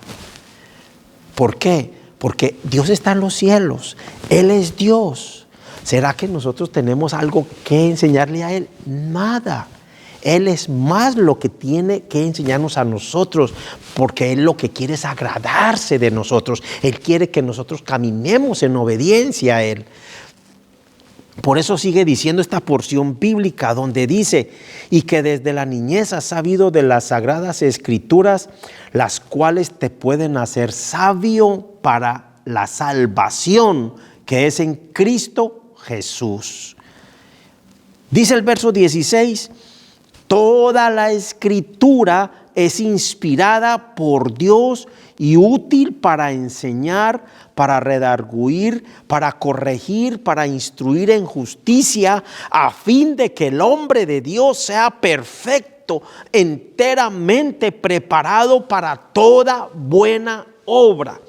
¿Por qué? Porque Dios está en los cielos, Él es Dios. ¿Será que nosotros tenemos algo que enseñarle a Él? Nada. Él es más lo que tiene que enseñarnos a nosotros, porque Él lo que quiere es agradarse de nosotros. Él quiere que nosotros caminemos en obediencia a Él. Por eso sigue diciendo esta porción bíblica donde dice, y que desde la niñez has sabido de las sagradas escrituras, las cuales te pueden hacer sabio para la salvación que es en Cristo Jesús. Dice el verso 16, toda la escritura es inspirada por Dios y útil para enseñar, para redarguir, para corregir, para instruir en justicia, a fin de que el hombre de Dios sea perfecto, enteramente preparado para toda buena obra.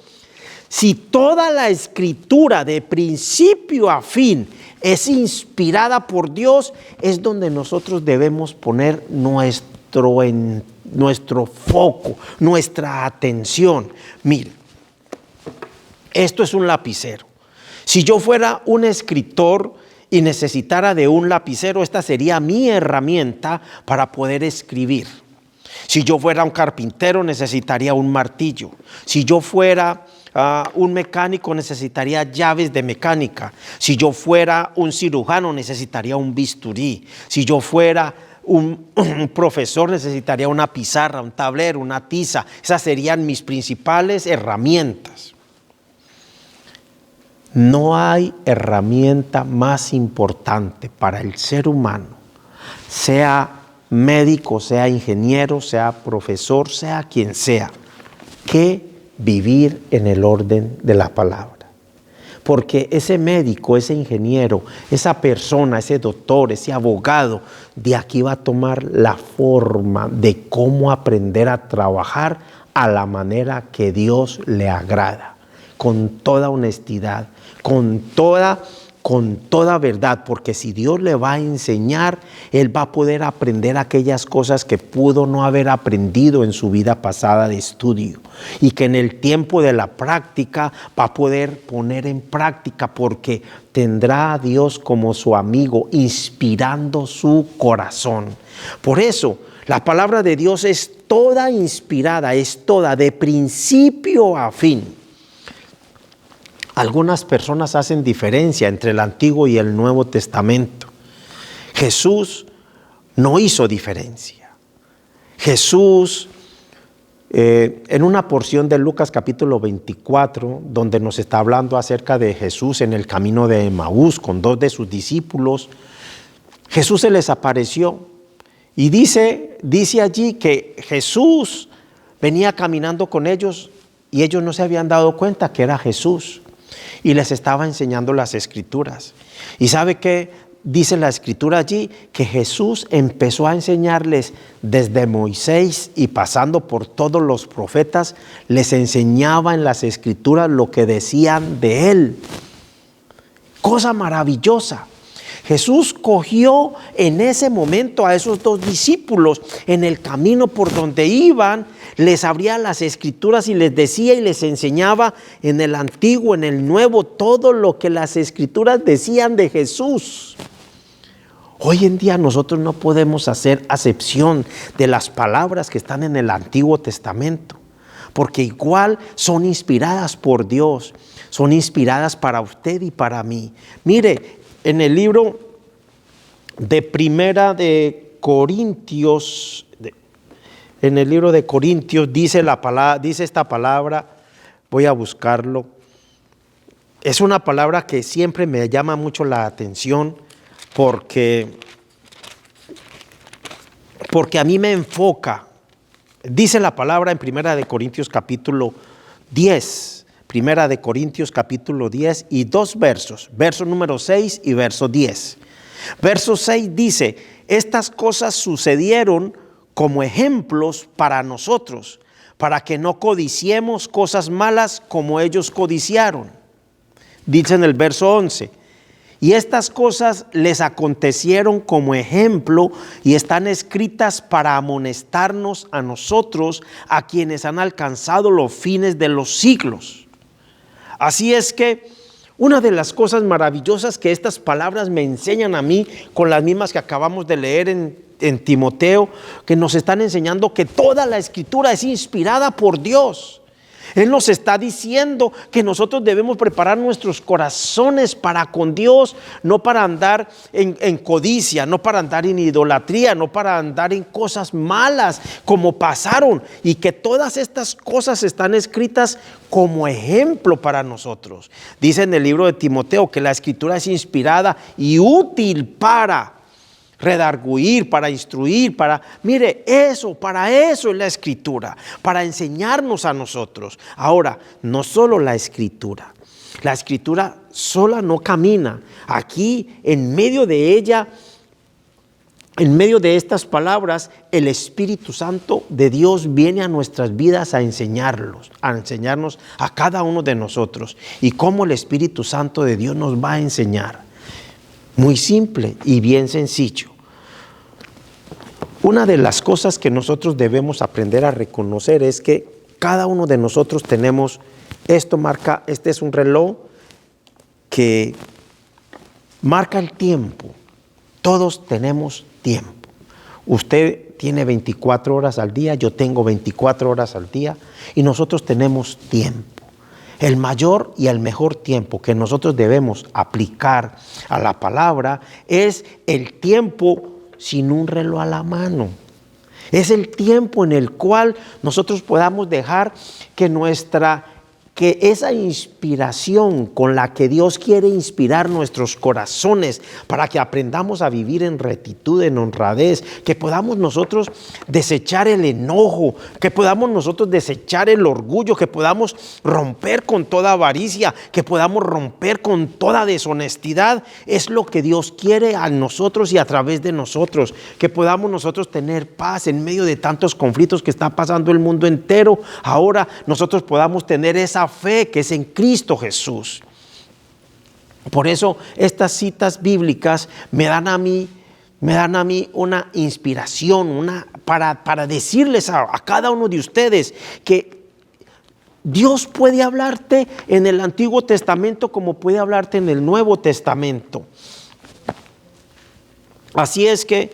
Si toda la escritura de principio a fin es inspirada por Dios, es donde nosotros debemos poner nuestro foco, nuestra atención. Mire, esto es un lapicero. Si yo fuera un escritor y necesitara de un lapicero, esta sería mi herramienta para poder escribir. Si yo fuera un carpintero, necesitaría un martillo. Si yo fuera un mecánico, necesitaría llaves de mecánica. Si yo fuera un cirujano, necesitaría un bisturí. Si yo fuera un profesor, necesitaría una pizarra, un tablero, una tiza. Esas serían mis principales herramientas. No hay herramienta más importante para el ser humano, sea médico, sea ingeniero, sea profesor, sea quien sea, que vivir en el orden de la palabra. Porque ese médico, ese ingeniero, esa persona, ese doctor, ese abogado, de aquí va a tomar la forma de cómo aprender a trabajar a la manera que Dios le agrada, con toda honestidad, con toda con toda verdad, porque si Dios le va a enseñar, él va a poder aprender aquellas cosas que pudo no haber aprendido en su vida pasada de estudio, y que en el tiempo de la práctica va a poder poner en práctica, porque tendrá a Dios como su amigo, inspirando su corazón. Por eso, la palabra de Dios es toda inspirada, es toda, de principio a fin. Algunas personas hacen diferencia entre el Antiguo y el Nuevo Testamento. Jesús no hizo diferencia. Jesús, en una porción de Lucas capítulo 24, donde nos está hablando acerca de Jesús en el camino de Emaús con 2 de sus discípulos, Jesús se les apareció y dice allí que Jesús venía caminando con ellos y ellos no se habían dado cuenta que era Jesús. Y les estaba enseñando las Escrituras. ¿Y sabe qué dice la Escritura allí? Que Jesús empezó a enseñarles desde Moisés y pasando por todos los profetas, les enseñaba en las Escrituras lo que decían de él. Cosa maravillosa. Jesús cogió en ese momento a esos 2 discípulos en el camino por donde iban, les abría las Escrituras y les decía y les enseñaba en el Antiguo, en el Nuevo, todo lo que las Escrituras decían de Jesús. Hoy en día nosotros no podemos hacer acepción de las palabras que están en el Antiguo Testamento, porque igual son inspiradas por Dios, son inspiradas para usted y para mí. Mire, en el libro de Primera de Corintios, en el libro de Corintios dice esta palabra, voy a buscarlo. Es una palabra que siempre me llama mucho la atención porque a mí me enfoca. Dice la palabra en Primera de Corintios capítulo 10. Primera de Corintios capítulo 10 y 2 versos, verso número 6 y verso 10. Verso 6 dice: estas cosas sucedieron como ejemplos para nosotros, para que no codiciemos cosas malas como ellos codiciaron. Dice en el verso 11: y estas cosas les acontecieron como ejemplo y están escritas para amonestarnos a nosotros, a quienes han alcanzado los fines de los siglos. Así es que una de las cosas maravillosas que estas palabras me enseñan a mí, con las mismas que acabamos de leer en Timoteo, que nos están enseñando que toda la Escritura es inspirada por Dios. Él nos está diciendo que nosotros debemos preparar nuestros corazones para con Dios, no para andar en codicia, no para andar en idolatría, no para andar en cosas malas como pasaron, y que todas estas cosas están escritas como ejemplo para nosotros. Dice en el libro de Timoteo que la Escritura es inspirada y útil para redarguir, para instruir, mire, para eso es la Escritura, para enseñarnos a nosotros. Ahora, no solo la Escritura sola no camina. Aquí, en medio de ella, en medio de estas palabras, el Espíritu Santo de Dios viene a nuestras vidas a enseñarnos a cada uno de nosotros. ¿Y cómo el Espíritu Santo de Dios nos va a enseñar? Muy simple y bien sencillo. Una de las cosas que nosotros debemos aprender a reconocer es que cada uno de nosotros tenemos, este es un reloj que marca el tiempo. Todos tenemos tiempo. Usted tiene 24 horas al día, yo tengo 24 horas al día y nosotros tenemos tiempo. El mayor y el mejor tiempo que nosotros debemos aplicar a la palabra es el tiempo sin un reloj a la mano. Es el tiempo en el cual nosotros podamos dejar que esa inspiración con la que Dios quiere inspirar nuestros corazones para que aprendamos a vivir en rectitud, en honradez, que podamos nosotros desechar el enojo, que podamos nosotros desechar el orgullo, que podamos romper con toda avaricia, que podamos romper con toda deshonestidad. Es lo que Dios quiere a nosotros y a través de nosotros, que podamos nosotros tener paz en medio de tantos conflictos que está pasando el mundo entero. Ahora nosotros podamos tener esa fe que es en Cristo Jesús. Por eso estas citas bíblicas me dan a mí una inspiración, para decirles a cada uno de ustedes que Dios puede hablarte en el Antiguo Testamento como puede hablarte en el Nuevo Testamento. Así es que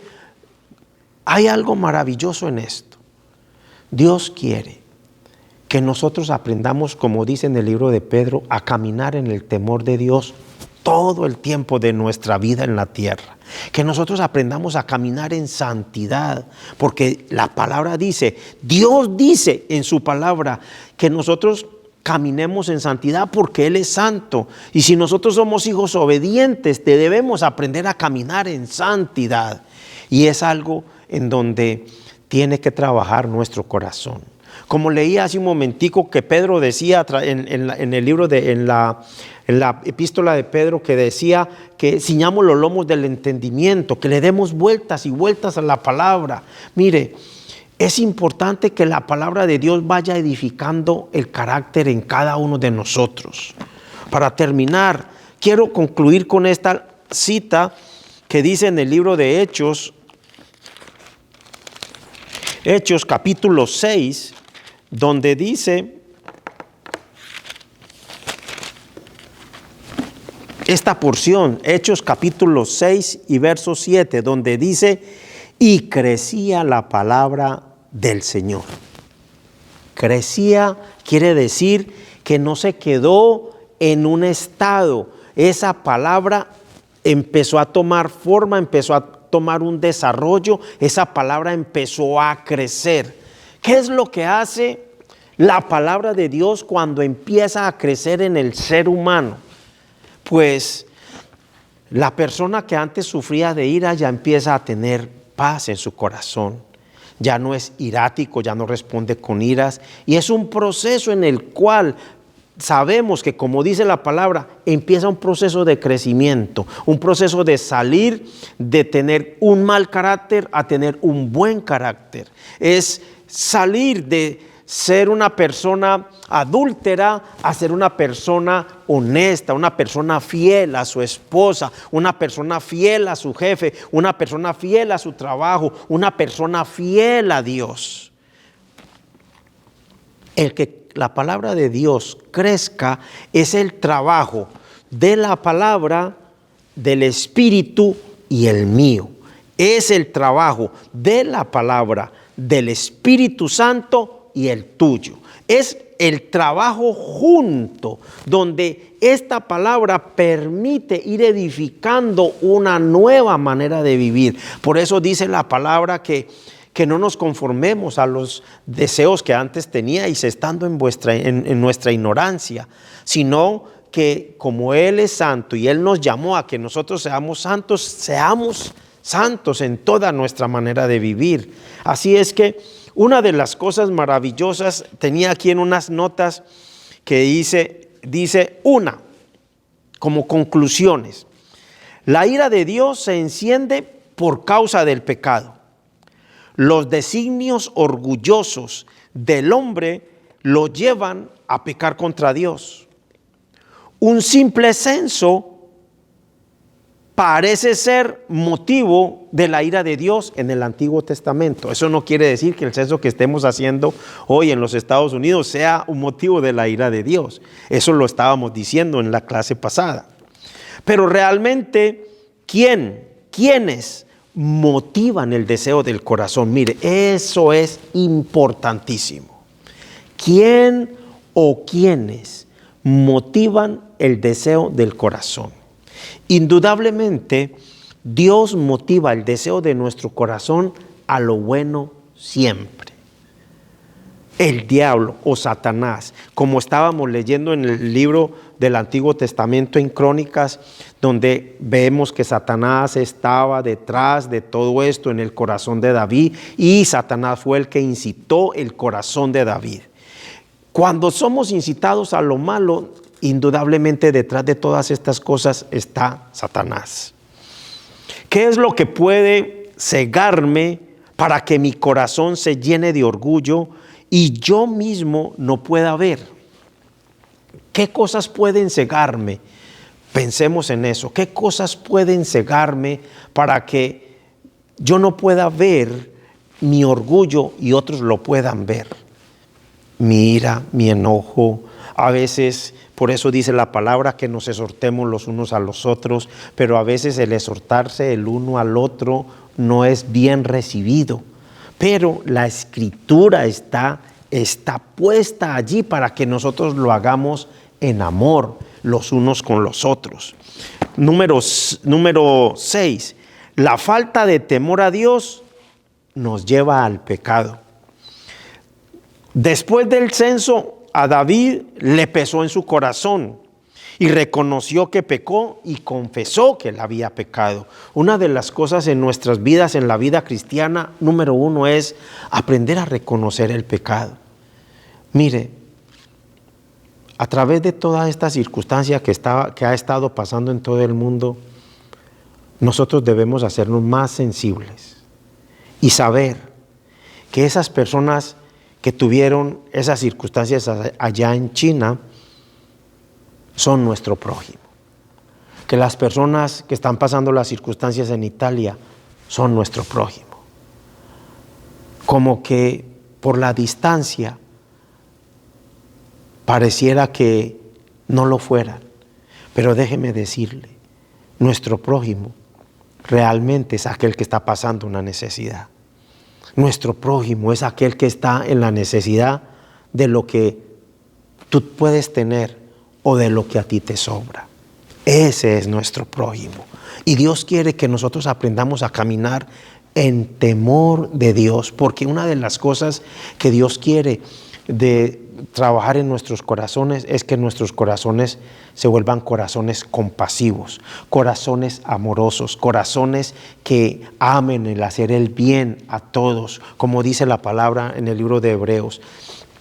hay algo maravilloso en esto. Dios quiere que nosotros aprendamos, como dice en el libro de Pedro, a caminar en el temor de Dios todo el tiempo de nuestra vida en la tierra. Que nosotros aprendamos a caminar en santidad, porque la palabra dice, Dios dice en su palabra que nosotros caminemos en santidad porque Él es santo. Y si nosotros somos hijos obedientes, debemos aprender a caminar en santidad. Y es algo en donde tiene que trabajar nuestro corazón. Como leía hace un momentico que Pedro decía en el libro en la epístola de Pedro, que decía que ciñamos los lomos del entendimiento, que le demos vueltas y vueltas a la palabra. Mire, es importante que la palabra de Dios vaya edificando el carácter en cada uno de nosotros. Para terminar, quiero concluir con esta cita que dice en el libro de Hechos capítulo 6, donde dice esta porción, Hechos capítulo 6 y verso 7, donde dice, y crecía la palabra del Señor. Crecía quiere decir que no se quedó en un estado. Esa palabra empezó a tomar forma, empezó a tomar un desarrollo, esa palabra empezó a crecer. ¿Qué es lo que hace la palabra de Dios cuando empieza a crecer en el ser humano? Pues la persona que antes sufría de ira ya empieza a tener paz en su corazón. Ya no es irático, ya no responde con iras. Y es un proceso en el cual sabemos que, como dice la palabra, empieza un proceso de crecimiento, un proceso de salir de tener un mal carácter a tener un buen carácter. Es salir de ser una persona adúltera a ser una persona honesta, una persona fiel a su esposa, una persona fiel a su jefe, una persona fiel a su trabajo, una persona fiel a Dios. El que la palabra de Dios crezca es el trabajo de la palabra, del Espíritu y el mío. Es el trabajo de la palabra, del Espíritu Santo y el tuyo. Es el trabajo junto, donde esta palabra permite ir edificando una nueva manera de vivir. Por eso dice la palabra que no nos conformemos a los deseos que antes teníais estando en nuestra ignorancia, sino que como Él es santo y Él nos llamó a que nosotros seamos santos en toda nuestra manera de vivir. Así es que una de las cosas maravillosas, tenía aquí en unas notas que dice una, como conclusiones: la ira de Dios se enciende por causa del pecado. Los designios orgullosos del hombre lo llevan a pecar contra Dios. Un simple censo parece ser motivo de la ira de Dios en el Antiguo Testamento. Eso no quiere decir que el censo que estemos haciendo hoy en los Estados Unidos sea un motivo de la ira de Dios. Eso lo estábamos diciendo en la clase pasada. Pero realmente, ¿quiénes motivan el deseo del corazón? Mire, eso es importantísimo. ¿Quién o quiénes motivan el deseo del corazón? Indudablemente, Dios motiva el deseo de nuestro corazón a lo bueno siempre. El diablo o Satanás, como estábamos leyendo en el libro del Antiguo Testamento en Crónicas, donde vemos que Satanás estaba detrás de todo esto en el corazón de David, y Satanás fue el que incitó el corazón de David. Cuando somos incitados a lo malo, indudablemente detrás de todas estas cosas está Satanás. ¿Qué es lo que puede cegarme para que mi corazón se llene de orgullo y yo mismo no pueda ver? ¿Qué cosas pueden cegarme Pensemos en eso. ¿Qué cosas pueden cegarme para que yo no pueda ver mi orgullo y otros lo puedan ver? Mi ira, mi enojo. A veces, por eso dice la palabra que nos exhortemos los unos a los otros, pero a veces el exhortarse el uno al otro no es bien recibido. Pero la Escritura está puesta allí para que nosotros lo hagamos en amor los unos con los otros. Número 6. La falta de temor a Dios nos lleva al pecado. Después del censo, a David le pesó en su corazón y reconoció que pecó y confesó que él había pecado. Una de las cosas en nuestras vidas, en la vida cristiana, número 1 es aprender a reconocer el pecado. Mire, a través de toda esta circunstancia que ha estado pasando en todo el mundo, nosotros debemos hacernos más sensibles y saber que esas personas que tuvieron esas circunstancias allá en China son nuestro prójimo. Que las personas que están pasando las circunstancias en Italia son nuestro prójimo. Como que por la distancia pareciera que no lo fueran. Pero déjeme decirle, nuestro prójimo realmente es aquel que está pasando una necesidad. Nuestro prójimo es aquel que está en la necesidad de lo que tú puedes tener o de lo que a ti te sobra. Ese es nuestro prójimo. Y Dios quiere que nosotros aprendamos a caminar en temor de Dios, porque una de las cosas que Dios quiere de trabajar en nuestros corazones es que nuestros corazones se vuelvan corazones compasivos, corazones amorosos, corazones que amen el hacer el bien a todos, como dice la palabra en el libro de Hebreos.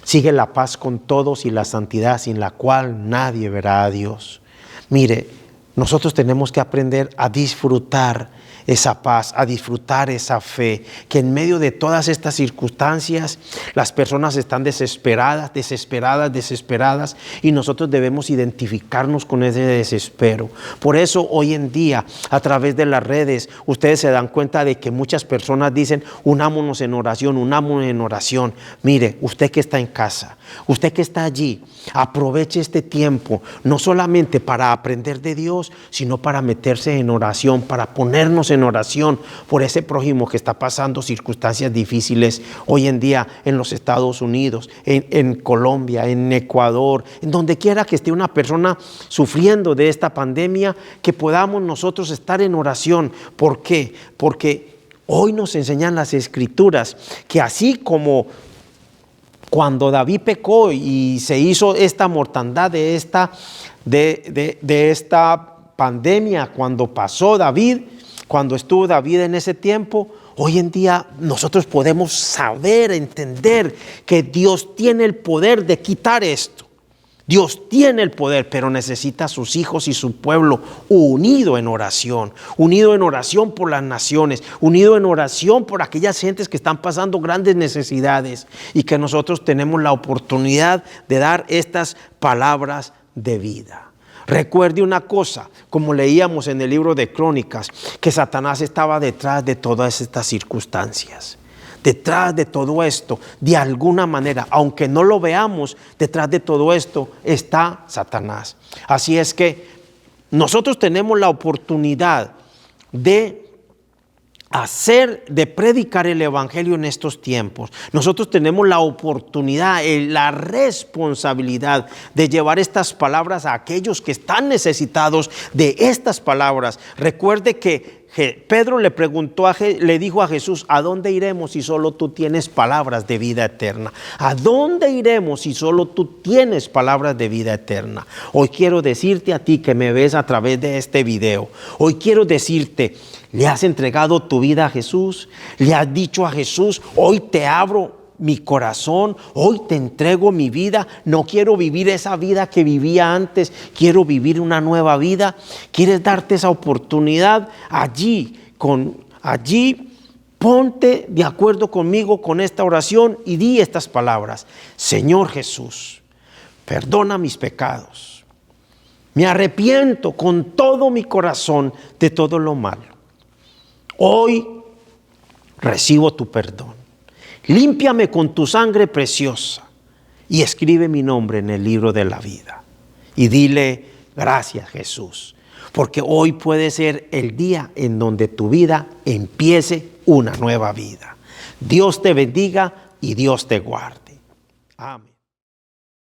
Sigue la paz con todos y la santidad sin la cual nadie verá a Dios. Mire, nosotros tenemos que aprender a disfrutar esa paz, a disfrutar esa fe, que en medio de todas estas circunstancias las personas están desesperadas, y nosotros debemos identificarnos con ese desespero. Por eso hoy en día, a través de las redes, ustedes se dan cuenta de que muchas personas dicen, unámonos en oración, unámonos en oración. Mire, usted que está en casa, usted que está allí, aproveche este tiempo, no solamente para aprender de Dios, sino para meterse en oración, para ponernos en oración por ese prójimo que está pasando circunstancias difíciles hoy en día en los Estados Unidos, en Colombia, en Ecuador, en donde quiera que esté una persona sufriendo de esta pandemia, que podamos nosotros estar en oración. ¿Por qué? Porque hoy nos enseñan las Escrituras que así como cuando David pecó y se hizo esta mortandad de esta pandemia, cuando estuvo David en ese tiempo, hoy en día nosotros podemos saber, entender que Dios tiene el poder de quitar esto. Dios tiene el poder, pero necesita a sus hijos y su pueblo unido en oración por las naciones, unido en oración por aquellas gentes que están pasando grandes necesidades, y que nosotros tenemos la oportunidad de dar estas palabras de vida. Recuerde una cosa, como leíamos en el libro de Crónicas, que Satanás estaba detrás de todas estas circunstancias. Detrás de todo esto, de alguna manera, aunque no lo veamos, detrás de todo esto está Satanás. Así es que nosotros tenemos la oportunidad de predicar el evangelio en estos tiempos. Nosotros tenemos la oportunidad, la responsabilidad de llevar estas palabras a aquellos que están necesitados de estas palabras. Recuerde que Pedro le dijo a Jesús, ¿a dónde iremos si solo tú tienes palabras de vida eterna? ¿A dónde iremos si solo tú tienes palabras de vida eterna? Hoy quiero decirte a ti que me ves a través de este video, hoy quiero decirte, ¿le has entregado tu vida a Jesús? ¿Le has dicho a Jesús, hoy te abro mi corazón, hoy te entrego mi vida, no quiero vivir esa vida que vivía antes, quiero vivir una nueva vida? ¿Quieres darte esa oportunidad? Allí ponte de acuerdo conmigo con esta oración y di estas palabras: Señor Jesús, perdona mis pecados, Me arrepiento con todo mi corazón de todo lo malo. Hoy recibo tu perdón. Límpiame con tu sangre preciosa y escribe mi nombre en el libro de la vida. Y dile, gracias Jesús, porque hoy puede ser el día en donde tu vida empiece una nueva vida. Dios te bendiga y Dios te guarde. Amén.